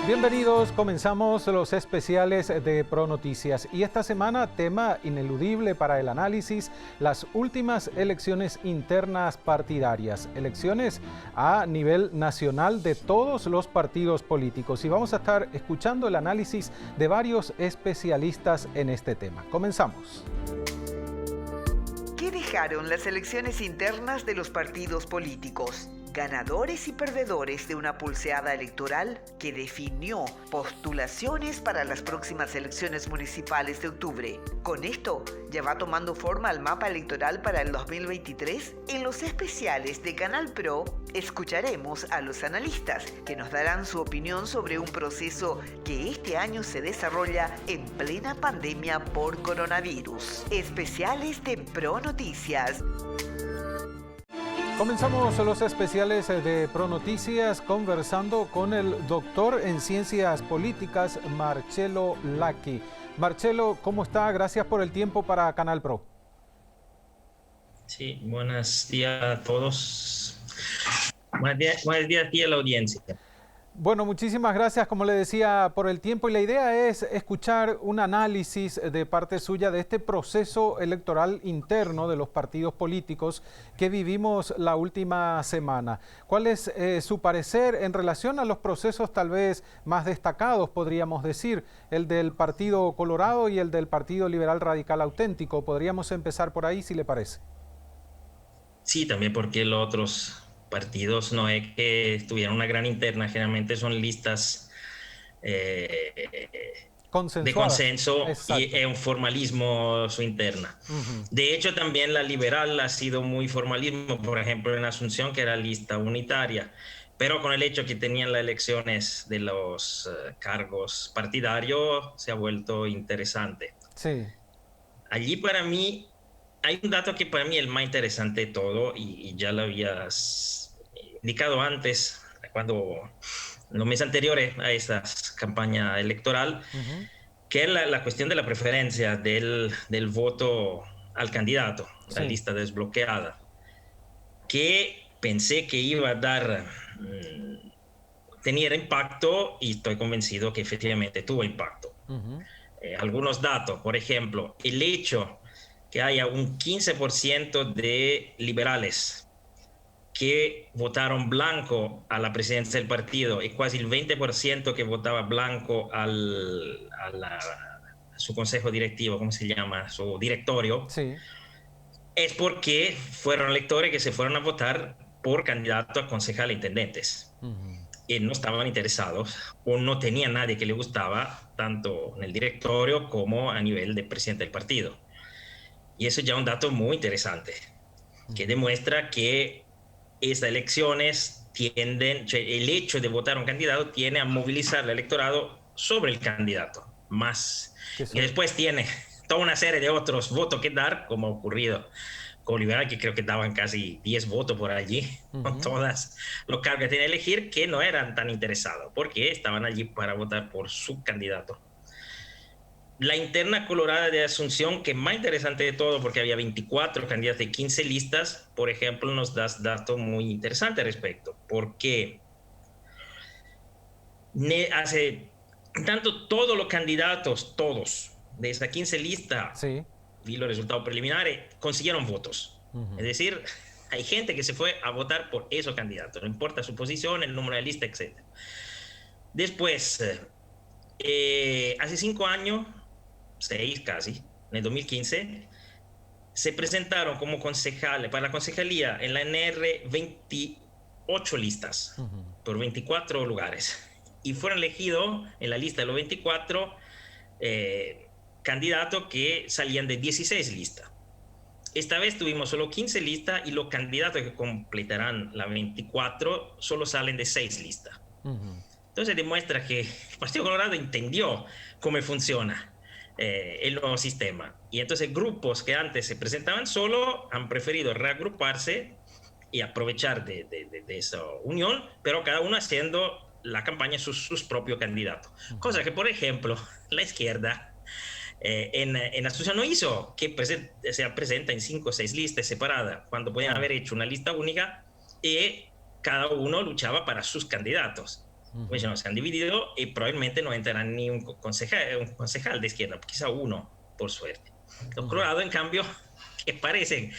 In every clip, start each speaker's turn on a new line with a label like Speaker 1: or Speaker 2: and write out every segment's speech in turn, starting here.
Speaker 1: Bienvenidos, comenzamos los especiales de ProNoticias y esta semana tema ineludible para el análisis, las últimas elecciones internas partidarias, elecciones a nivel nacional de todos los partidos políticos y vamos a estar escuchando el análisis de varios especialistas en este tema. Comenzamos.
Speaker 2: ¿Qué dejaron las elecciones internas de los partidos políticos? Ganadores y perdedores de una pulseada electoral que definió postulaciones para las próximas elecciones municipales de octubre. Con esto, ¿ya va tomando forma el mapa electoral para el 2023? En los especiales de Canal Pro, escucharemos a los analistas que nos darán su opinión sobre un proceso que este año se desarrolla en plena pandemia por coronavirus. Especiales de Pro Noticias.
Speaker 1: Comenzamos los especiales de ProNoticias conversando con el doctor en Ciencias Políticas, Marcelo Lacchi. Marcelo, ¿cómo está? Gracias por el tiempo para Canal Pro.
Speaker 3: Sí, buenos días a todos. Buenos días aquí a la audiencia.
Speaker 1: Bueno, muchísimas gracias, como le decía, por el tiempo y la idea es escuchar un análisis de parte suya de este proceso electoral interno de los partidos políticos que vivimos la última semana. ¿Cuál es su parecer en relación a los procesos tal vez más destacados, podríamos decir, el del Partido Colorado y el del Partido Liberal Radical Auténtico? Podríamos empezar por ahí, si le parece.
Speaker 3: Sí, también porque los otros partidos no es que tuvieran una gran interna, generalmente son listas de consenso. Exacto. Y un formalismo su interna. De hecho, también la liberal ha sido muy formalismo, por ejemplo, en Asunción, que era lista unitaria, pero con el hecho que tenían las elecciones de los cargos partidarios, se ha vuelto interesante.
Speaker 1: Sí. Allí
Speaker 3: para mí hay un dato que para mí es el más interesante de todo y ya lo habías indicado antes, cuando en los meses anteriores a esta campaña electoral, que es la cuestión de la preferencia del voto al candidato, la lista desbloqueada, que pensé que iba a dar, tenía impacto y estoy convencido que efectivamente tuvo impacto. Algunos datos, por ejemplo, el hecho que haya un 15% de liberales que votaron blanco a la presidencia del partido y casi el 20% que votaba blanco a su consejo directivo, ¿cómo se llama? Su directorio. Sí. Es porque fueron electores que se fueron a votar por candidato a concejal e intendentes. Y no estaban interesados o no tenía nadie que le gustaba, tanto en el directorio como a nivel de presidente del partido. Y eso ya es un dato muy interesante, que demuestra que estas elecciones tienden, el hecho de votar a un candidato tiene a movilizar al electorado sobre el candidato, más. Y después tiene toda una serie de otros votos que dar, como ha ocurrido con Liberal, que creo que daban casi 10 votos por allí, con todas los cargos que tenía que elegir, que no eran tan interesados, porque estaban allí para votar por su candidato. La interna colorada de Asunción, que es más interesante de todo porque había 24 candidatos de 15 listas, por ejemplo, nos da datos muy interesantes al respecto, porque hace tanto todos los candidatos, todos, de esas 15 listas, vi los resultados preliminares, consiguieron votos. Es decir, hay gente que se fue a votar por esos candidatos, no importa su posición, el número de lista, etc. Después, hace 5 años, 6 casi, en el 2015, se presentaron como concejales para la concejalía en la NR 28 listas por 24 lugares y fueron elegidos en la lista de los 24 candidatos que salían de 16 listas. Esta vez tuvimos solo 15 listas y los candidatos que completarán las 24 solo salen de 6 listas. Entonces demuestra que el Partido Colorado entendió cómo funciona el nuevo sistema. Y entonces grupos que antes se presentaban solo han preferido reagruparse y aprovechar de esa unión, pero cada uno haciendo la campaña sus propios candidatos. Cosa que, por ejemplo, la izquierda en Asunción no hizo, que se presenta en 5 o 6 listas separadas, cuando podían haber hecho una lista única y cada uno luchaba para sus candidatos. Pues no, se han dividido y probablemente no entrará ni un concejal de izquierda, quizá uno, por suerte. Los Colorados, en cambio, que parecen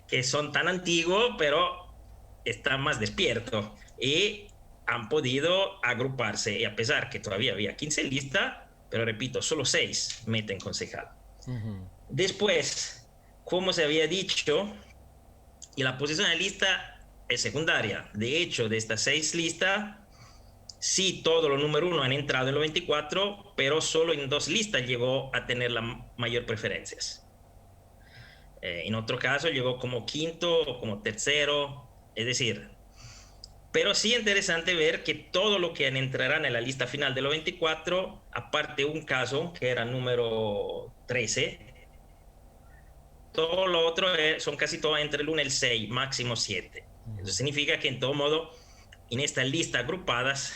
Speaker 3: que son tan antiguos, pero están más despiertos y han podido agruparse. Y a pesar que todavía había 15 listas, pero repito, solo 6 meten concejal. Después, como se había dicho, y la posición de la lista es secundaria. De hecho, de estas 6 listas, sí, todos los número 1 han entrado en los 24, pero solo en 2 listas llegó a tener las mayor preferencias. En otro caso llegó como quinto o como tercero, es decir, pero sí es interesante ver que todo lo que entrarán en la lista final de los 24, aparte un caso que era número 13, todo lo otro son casi todos entre el 1 y el 6, máximo 7. Eso significa que en todo modo, en esta lista agrupadas,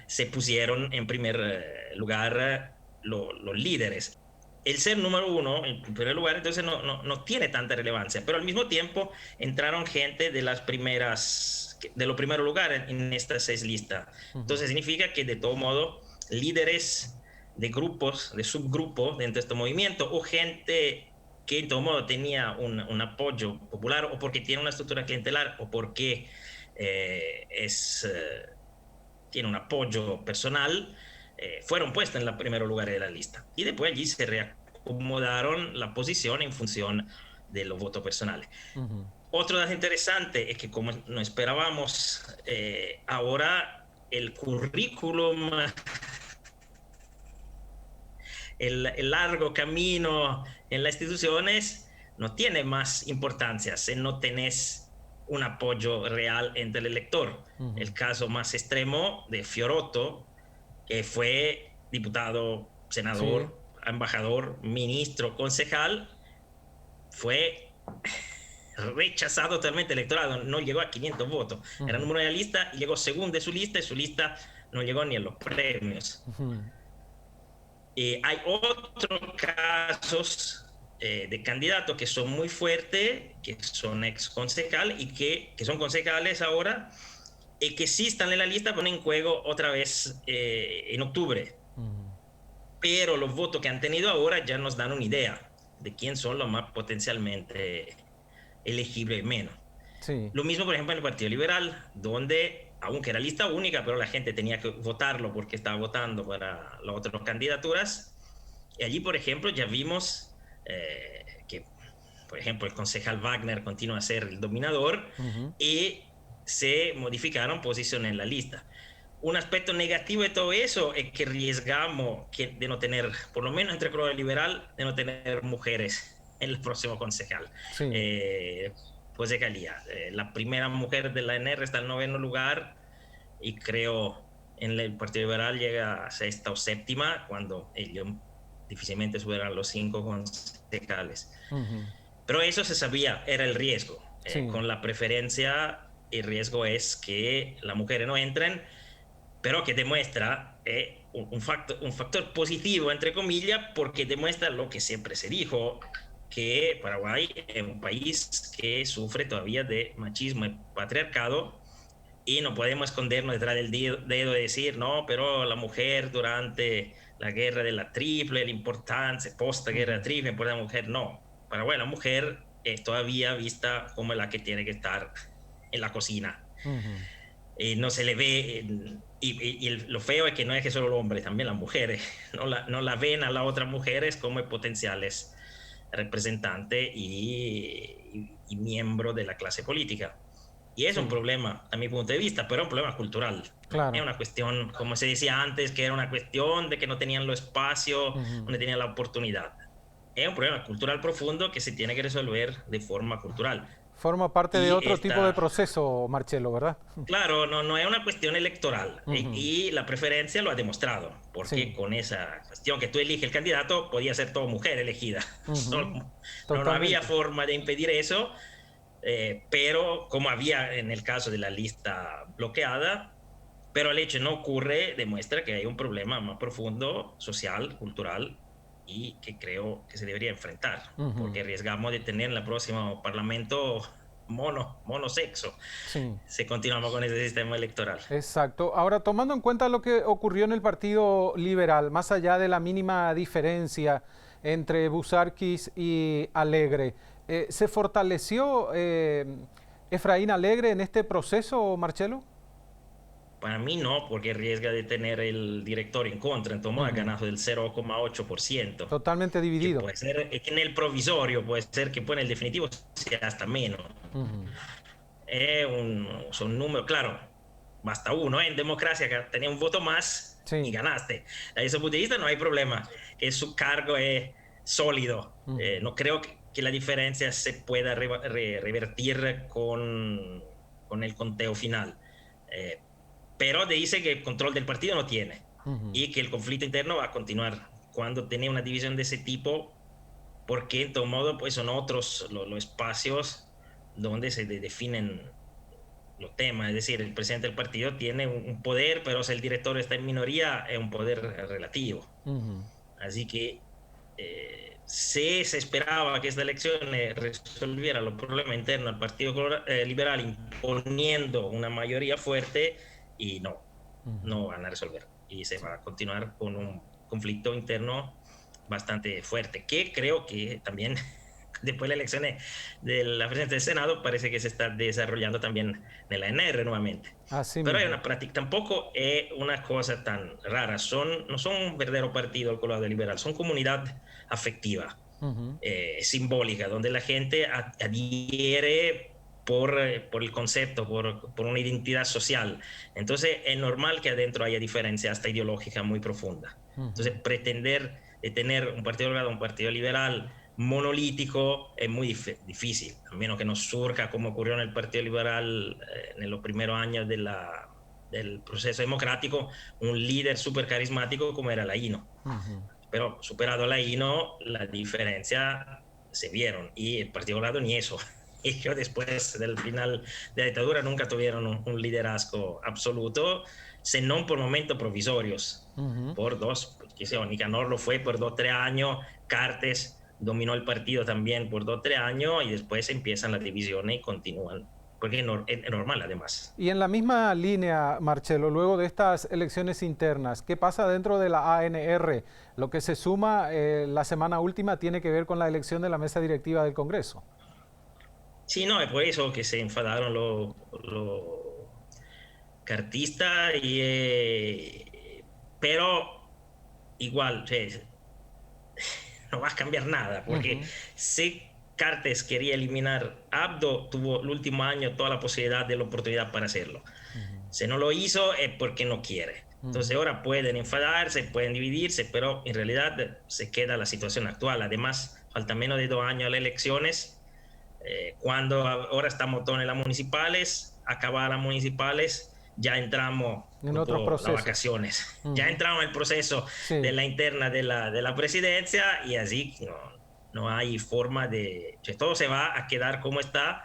Speaker 3: se pusieron en primer lugar los líderes. El ser número 1 en primer lugar entonces no tiene tanta relevancia, pero al mismo tiempo entraron gente de los primeros lugares en estas 6 listas. Entonces significa que de todo modo líderes de grupos, de subgrupos dentro de este movimiento, o gente que en todo modo tenía un apoyo popular, o porque tiene una estructura clientelar, o porque tiene un apoyo personal, fueron puestas en los primeros lugares de la lista. Y después allí se reacomodaron la posición en función de los votos personales. Otro dato interesante es que, como no esperábamos, ahora el currículum, el largo camino en las instituciones no tiene más importancia si no tenés un apoyo real entre el elector. El caso más extremo de Fiorotto, que fue diputado, senador, embajador, ministro, concejal, fue rechazado totalmente electorado, no llegó a 500 votos. Era número de la lista y llegó segundo de su lista, y su lista no llegó ni a los premios. Hay otros casos de candidatos que son muy fuertes, que son ex concejal y que son concejales ahora, y que sí están en la lista, ponen en juego otra vez en octubre. Pero los votos que han tenido ahora ya nos dan una idea de quién son los más potencialmente elegibles menos. Lo mismo, por ejemplo, en el Partido Liberal, donde, aunque era lista única, pero la gente tenía que votarlo porque estaba votando para las otras candidaturas. Y allí, por ejemplo, ya vimos que, por ejemplo, el concejal Wagner continúa a ser el dominador y se modificaron posiciones en la lista. Un aspecto negativo de todo eso es que arriesgamos de no tener, por lo menos entre el color liberal, de no tener mujeres en el próximo concejal. Pues de Galía, la primera mujer de la NR está en 9º lugar, y creo en el Partido Liberal llega a 6ª o 7ª, cuando ellos difícilmente subirán los 5 concejales. Pero eso se sabía, era el riesgo. Con la preferencia, el riesgo es que las mujeres no entren, pero que demuestra un factor positivo, entre comillas, porque demuestra lo que siempre se dijo, que Paraguay es un país que sufre todavía de machismo y patriarcado, y no podemos escondernos detrás del dedo de decir, no, pero la mujer durante la guerra de la Triple, la importancia, post-guerra de la Triple, por la mujer, no. Paraguay, la mujer es todavía vista como la que tiene que estar en la cocina. No se le ve, y lo feo es que no es que solo los hombres, también las mujeres no la ven a las otras mujeres como potenciales representantes y miembros de la clase política. Y es un problema, a mi punto de vista, pero es un problema cultural. Es una cuestión, como se decía antes, que era una cuestión de que no tenían los espacios, donde tenían la oportunidad. Es un problema cultural profundo que se tiene que resolver de forma cultural.
Speaker 1: Forma parte de otro tipo de proceso, Marcelo, ¿verdad?
Speaker 3: Claro, no es una cuestión electoral. Y la preferencia lo ha demostrado, porque con esa cuestión que tú eliges el candidato, podía ser toda mujer elegida. No había forma de impedir eso, pero como había en el caso de la lista bloqueada, pero el hecho no ocurre, demuestra que hay un problema más profundo, social, cultural, y que creo que se debería enfrentar, porque arriesgamos de tener en el próximo Parlamento monosexo.
Speaker 1: Sí.
Speaker 3: Se continuamos con ese sistema electoral.
Speaker 1: Exacto. Ahora, tomando en cuenta lo que ocurrió en el Partido Liberal, más allá de la mínima diferencia entre Buzarquis y Alegre, ¿se fortaleció Efraín Alegre en este proceso, Marcelo?
Speaker 3: Para mí no, porque riesga de tener el director en contra, entonces ha ganado del 0,8%.
Speaker 1: Totalmente dividido.
Speaker 3: Que puede ser que en el provisorio, puede ser que en el definitivo sea hasta menos. Son números, claro, basta uno, en democracia que tenía un voto más y ganaste. Desde ese punto de vista no hay problema, que su cargo es sólido. No creo que la diferencia se pueda revertir con el conteo final. Pero dice que el control del partido no tiene y que el conflicto interno va a continuar cuando tiene una división de ese tipo, porque en todo modo pues son otros los espacios donde se definen los temas. Es decir, el presidente del partido tiene un poder, pero si el director está en minoría es un poder relativo. Así que si se esperaba que esta elección resolviera los problemas internos del Partido Liberal imponiendo una mayoría fuerte, y no van a resolver. Y se va a continuar con un conflicto interno bastante fuerte, que creo que también después de las elecciones de la presidencia del Senado parece que se está desarrollando también en la ANR nuevamente. Pero hay una práctica, tampoco es una cosa tan rara. No son un verdadero partido el Colorado Liberal, son comunidad afectiva, simbólica, donde la gente adhiere por el concepto, por una identidad social. Entonces es normal que adentro haya diferencia hasta ideológica muy profunda. Entonces pretender tener un partido Colorado, un partido liberal monolítico es muy difícil, a menos que nos surja, como ocurrió en el Partido Liberal en los primeros años del proceso democrático, un líder súper carismático como era Laino. Pero superado Laino, la diferencia se vieron, y el Partido Colorado ni eso. Ellos después del final de la dictadura nunca tuvieron un liderazgo absoluto, sino por momentos provisorios, por Nicanor lo fue por 2 o 3 años, Cartes dominó el partido también por 2 o 3 años, y después empiezan las divisiones y continúan, porque es normal además.
Speaker 1: Y en la misma línea, Marcelo, luego de estas elecciones internas, ¿qué pasa dentro de la ANR? Lo que se suma la semana última tiene que ver con la elección de la mesa directiva del Congreso.
Speaker 3: Sí, no, es por eso que se enfadaron los cartistas, pero igual no va a cambiar nada, porque si Cartes quería eliminar Abdo, tuvo el último año toda la posibilidad de la oportunidad para hacerlo. Si no lo hizo es porque no quiere. Entonces ahora pueden enfadarse, pueden dividirse, pero en realidad se queda la situación actual. Además, falta menos de 2 años a las elecciones. Cuando ahora estamos todos en las municipales, acabar las municipales, ya entramos
Speaker 1: en otros procesos,
Speaker 3: las vacaciones, ya entramos en el proceso de la interna de la presidencia, y así no hay forma de... todo se va a quedar como está,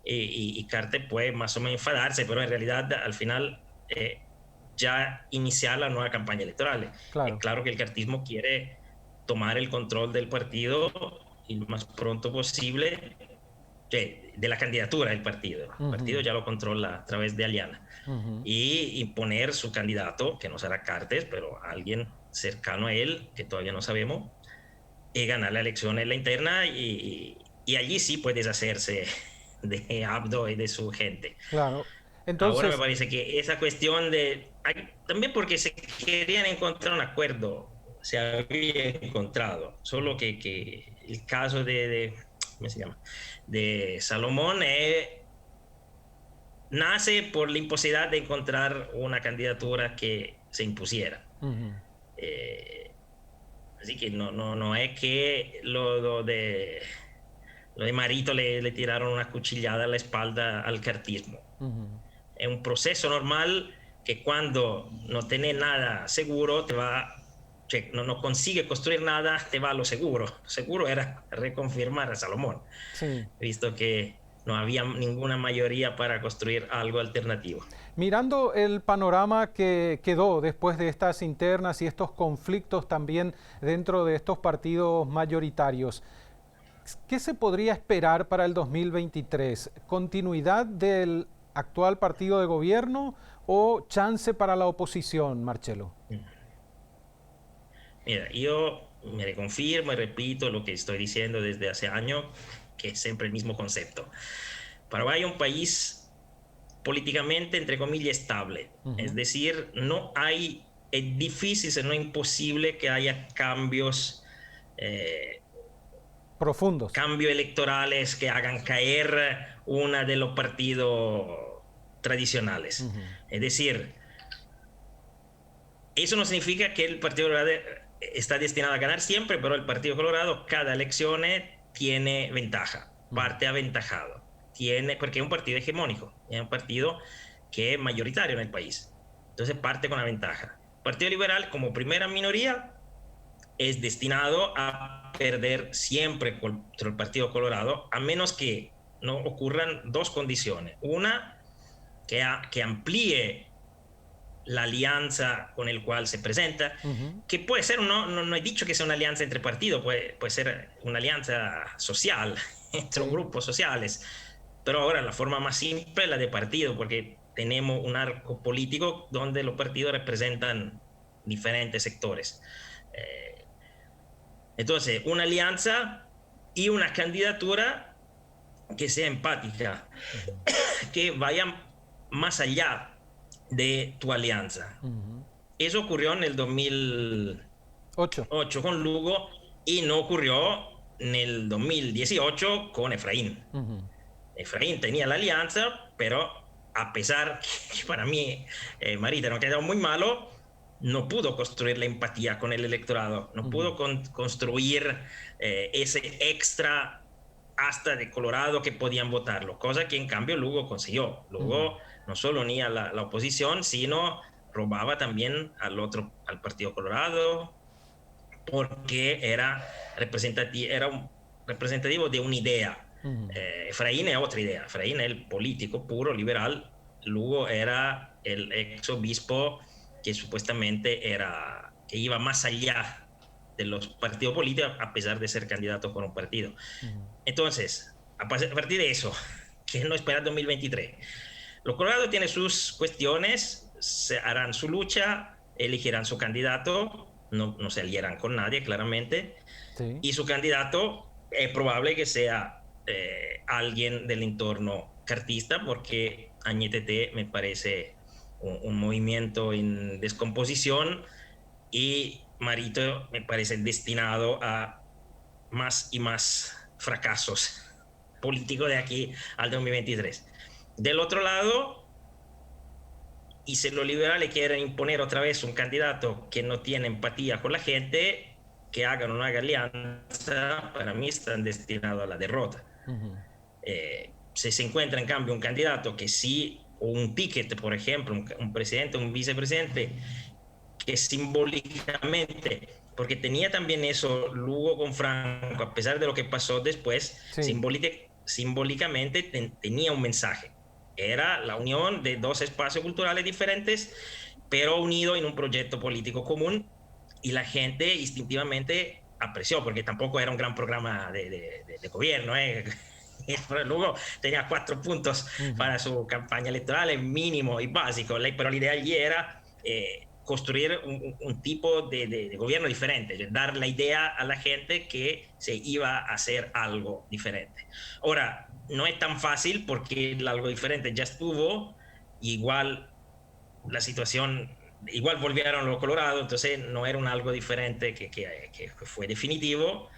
Speaker 3: y Cartes puede más o menos enfadarse, pero en realidad al final ya iniciar la nueva campaña electoral. Claro que el cartismo quiere tomar el control del partido y lo más pronto posible, de la candidatura del partido. El partido ya lo controla a través de Aliana, y imponer su candidato, que no será Cartes, pero alguien cercano a él, que todavía no sabemos, y ganar la elección en la interna, y allí sí puede deshacerse de Abdo y de su gente.
Speaker 1: Claro. Entonces,
Speaker 3: ahora me parece que esa cuestión también porque se querían encontrar un acuerdo, se había encontrado, solo que el caso ¿cómo se llama?, de Salomón nace por la imposibilidad de encontrar una candidatura que se impusiera. Así que no es que lo de Marito le tiraron una cuchillada a la espalda al cartismo. Es un proceso normal que cuando no tenés nada seguro, no consigue construir nada, te va a lo seguro. Lo seguro era reconfirmar a Salomón, visto que no había ninguna mayoría para construir algo alternativo.
Speaker 1: Mirando el panorama que quedó después de estas internas y estos conflictos también dentro de estos partidos mayoritarios, ¿Qué se podría esperar para el 2023? ¿Continuidad del actual partido de gobierno o chance para la oposición, Marcelo?
Speaker 3: Mira, yo me reconfirmo y repito lo que estoy diciendo desde hace años, que es siempre el mismo concepto. Paraguay es un país políticamente, entre comillas, estable. Es decir, es difícil, si no imposible, que haya cambios
Speaker 1: profundos.
Speaker 3: Cambios electorales que hagan caer uno de los partidos tradicionales. Es decir, eso no significa que el Partido Colorado está destinado a ganar siempre, pero el Partido Colorado cada elección tiene ventaja, parte aventajado. Porque es un partido hegemónico, es un partido que es mayoritario en el país. Entonces parte con la ventaja. El Partido Liberal, como primera minoría, es destinado a perder siempre contra el Partido Colorado, a menos que no ocurran dos condiciones. Una, que amplíe la alianza con el cual se presenta, que puede ser, no he dicho que sea una alianza entre partidos, puede ser una alianza social, entre grupos sociales, pero ahora la forma más simple es la de partido, porque tenemos un arco político donde los partidos representan diferentes sectores. Entonces, una alianza y una candidatura que sea empática, que vaya más allá de tu alianza. Eso ocurrió en el 2008 con Lugo y no ocurrió en el 2018 con Efraín. Efraín tenía la alianza, pero a pesar que para mí Marita no quedó muy malo, no pudo construir la empatía con el electorado, no pudo construir ese extra hasta de Colorado que podían votarlo, cosa que en cambio Lugo consiguió. Lugo no solo unía la oposición, sino robaba también al Partido Colorado, porque era un representativo de una idea. Efraín es otra idea. Efraín es el político puro, liberal. Lugo era el ex obispo que supuestamente que iba más allá de los partidos políticos, a pesar de ser candidato por un partido. Entonces, a partir de eso, ¿qué no espera 2023? Los Colorados tienen sus cuestiones, se harán su lucha, elegirán su candidato, no se aliarán con nadie, claramente, y su candidato es probable que sea alguien del entorno cartista, porque Añetete me parece un movimiento en descomposición y Marito me parece destinado a más y más fracasos políticos de aquí al 2023. Del otro lado, y si los liberales quieren imponer otra vez un candidato que no tiene empatía con la gente, que hagan una alianza, para mí están destinados a la derrota. Si se encuentra en cambio un candidato que sí, o un ticket, por ejemplo, un presidente, un vicepresidente, que simbólicamente, porque tenía también eso Lugo con Franco, a pesar de lo que pasó después, simbólicamente tenía un mensaje. Era la unión de dos espacios culturales diferentes, pero unido en un proyecto político común, y la gente instintivamente apreció, porque tampoco era un gran programa de gobierno, Lugo tenía 4 puntos para su campaña electoral, mínimo y básico, pero la idea allí era construir un tipo de gobierno diferente, dar la idea a la gente que se iba a hacer algo diferente. Ahora, no es tan fácil porque el algo diferente ya estuvo, igual la situación, igual volvieron los Colorados, entonces no era un algo diferente que fue definitivo.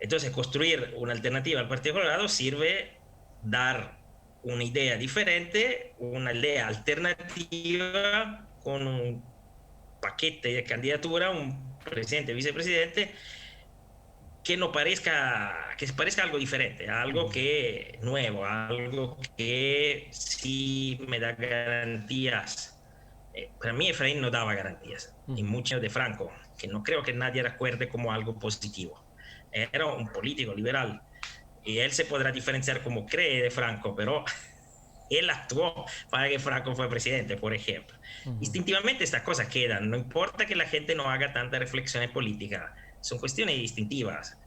Speaker 3: Entonces, construir una alternativa al Partido Colorado sirve dar una idea diferente, una idea alternativa con un paquete de candidatura, un presidente, vicepresidente, que parezca algo diferente, algo que nuevo, algo que sí me da garantías. Para mí Efraín no daba garantías, y mucho de Franco, que no creo que nadie recuerde como algo positivo. Era un político liberal y él se podrá diferenciar como cree de Franco, pero él actuó para que Franco fue presidente, por ejemplo. Instintivamente estas cosas quedan, no importa que la gente no haga tantas reflexiones políticas, son cuestiones instintivas.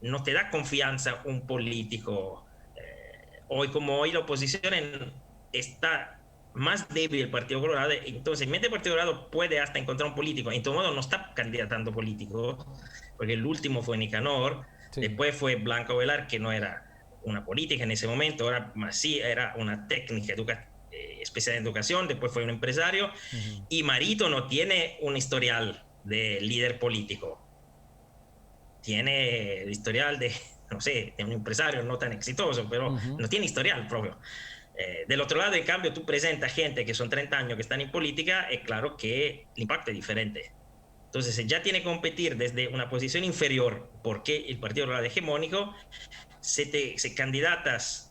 Speaker 3: no te da confianza un político. Hoy como hoy la oposición está más débil el Partido Colorado, entonces mientras el Partido Colorado puede hasta encontrar un político, en todo modo no está candidatando políticos, porque el último fue Nicanor, sí. Después fue Blanco Velar, que no era una política en ese momento, ahora más sí era una técnica especial en educación, después fue un empresario, y Marito no tiene un historial de líder político, tiene el historial de, no sé, de un empresario no tan exitoso, pero no tiene historial propio. Del otro lado, en cambio, tú presentas gente que son 30 años que están en política, es claro que el impacto es diferente. Entonces, ya tiene que competir desde una posición inferior, porque el Partido Colorado hegemónico, candidatos,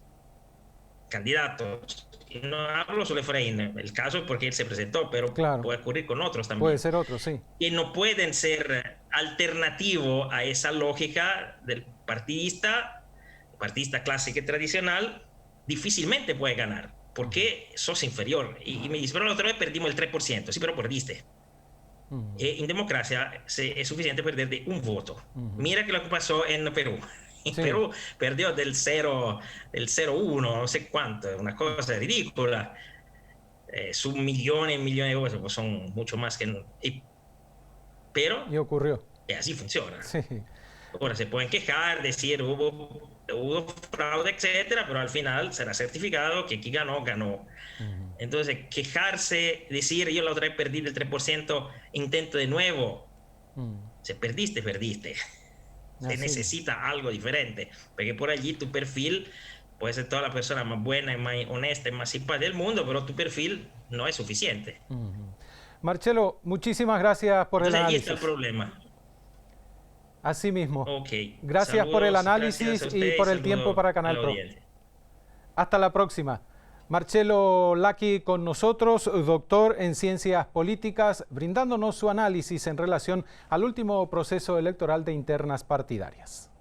Speaker 3: y no hablo solo de Efraín, el caso es porque él se presentó, pero claro, puede ocurrir con otros también.
Speaker 1: Puede ser otro, sí.
Speaker 3: Que no pueden ser alternativo a esa lógica del partidista clásico y tradicional, difícilmente puede ganar, porque sos inferior. Y me dice, pero la otra vez perdimos el 3%, sí, pero perdiste. En democracia es suficiente perder de un voto. Mira que lo que pasó en Perú. En Perú perdió del 0,1, no sé cuánto, una cosa ridícula. Son millones y millones de votos, pues son mucho más que... pero...
Speaker 1: Y ocurrió.
Speaker 3: Así funciona.
Speaker 1: Sí.
Speaker 3: Ahora se pueden quejar, decir hubo fraude, etcétera, pero al final será certificado que quien ganó. Entonces, quejarse, decir yo la otra vez perdí del 3%, intento de nuevo. Si perdiste. Se necesita algo diferente, porque por allí tu perfil puede ser toda la persona más buena, más honesta, más simpática del mundo, pero tu perfil no es suficiente.
Speaker 1: Marcelo, muchísimas gracias por el análisis.
Speaker 3: Ahí está el problema.
Speaker 1: Así mismo.
Speaker 3: Okay.
Speaker 1: Gracias
Speaker 3: Saludos,
Speaker 1: por el análisis y por el tiempo para Canal Pro. Hasta la próxima. Marcelo Lacchi con nosotros, doctor en Ciencias Políticas, brindándonos su análisis en relación al último proceso electoral de internas partidarias.